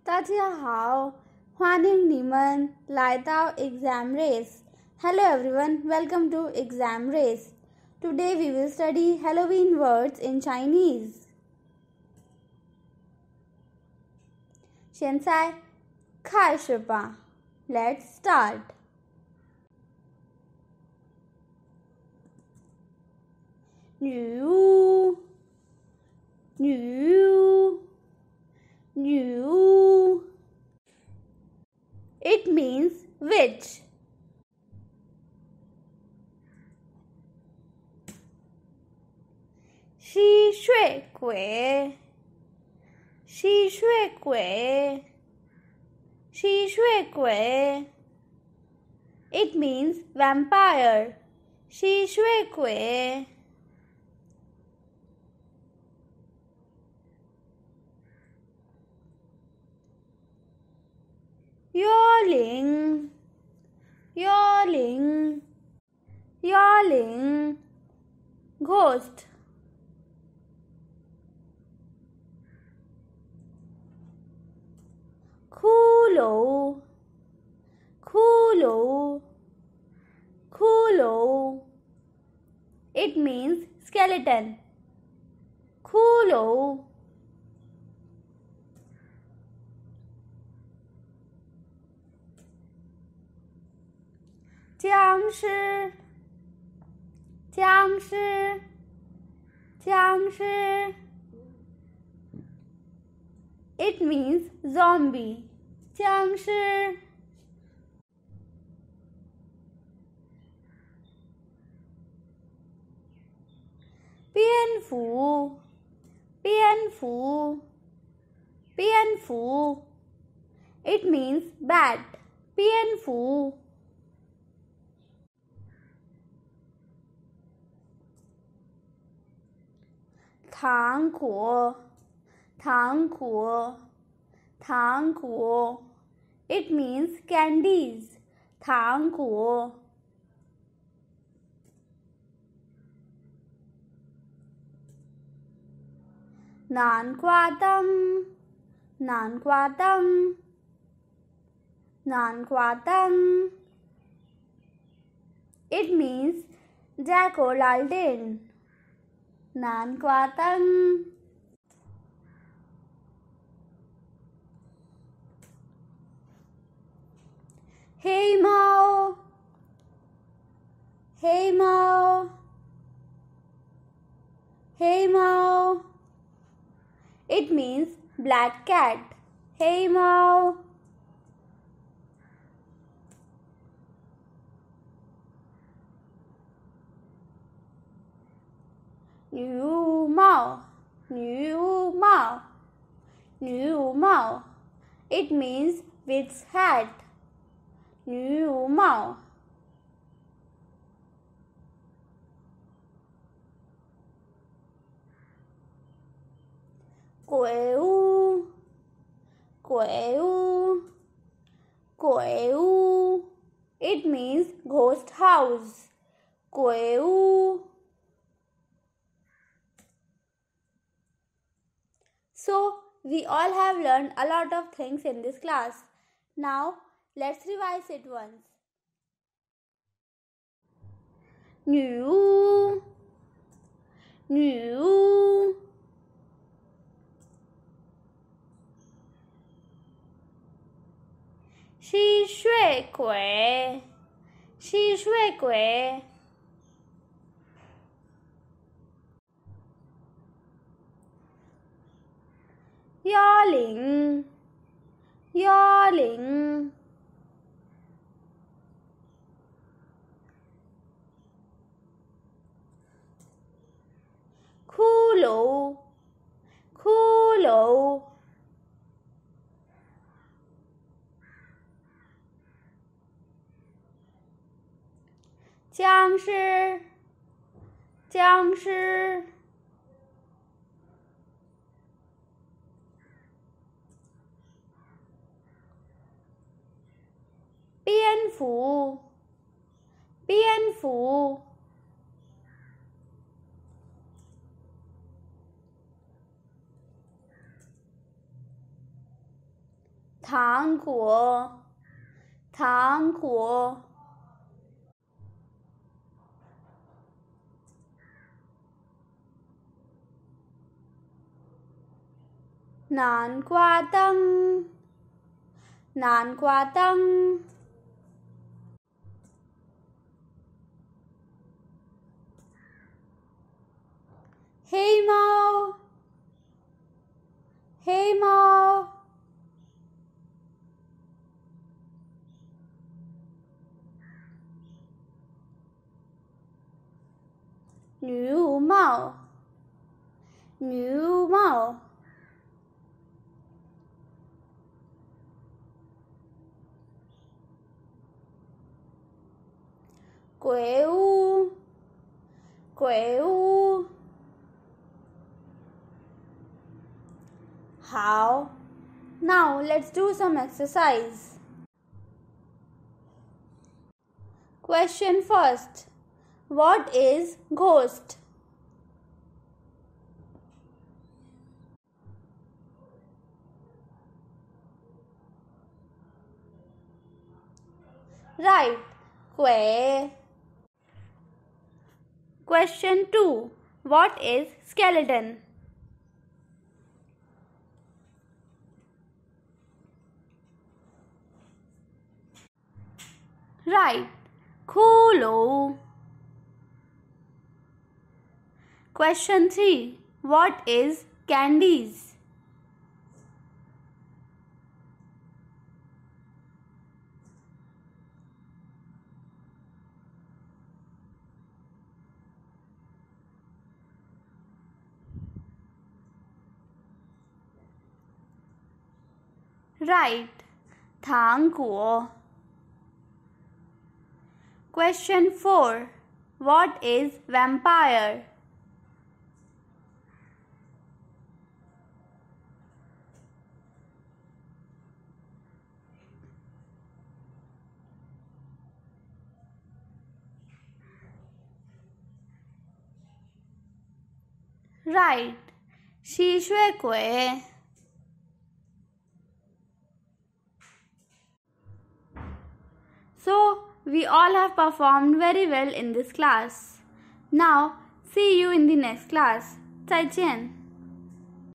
大家好，欢迎你们来到 Exam Race. Hello everyone, welcome to Exam Race. Today we will study Halloween words in Chinese. 现在开始吧 Let's start. 女巫 It means witch. 吸血鬼 It means vampire. 吸血鬼幽灵 Ghost. 骷髅 It means skeleton. 骷髅僵尸 It means zombie. 僵尸蝙蝠 It means bat. 蝙蝠糖果 It means candies. 糖果南瓜灯 It means JAK-O-Lantern. 南瓜灯黑猫 It means black cat. 黑猫女巫帽 It means witch's hat. 女巫帽鬼屋 It means ghost house. 鬼屋So, we all have learned a lot of things in this class. Now, let's revise it once. 女巫吸血鬼幽灵骷髅僵尸蝙蝠糖果，糖果。南瓜灯，南瓜灯。黑猫，黑猫。牛帽，牛帽。鬼屋，鬼屋。好 Now let's do some exercise. Question first. What is ghost? Right. Quay. Question 2. What is skeleton? Right. Kholo. Question 3. What is candies? Right. Thangguo. Question 4. What is vampire? Right. Shishue. So, we all have performed very well in this class. Now, see you in the next class. 再见.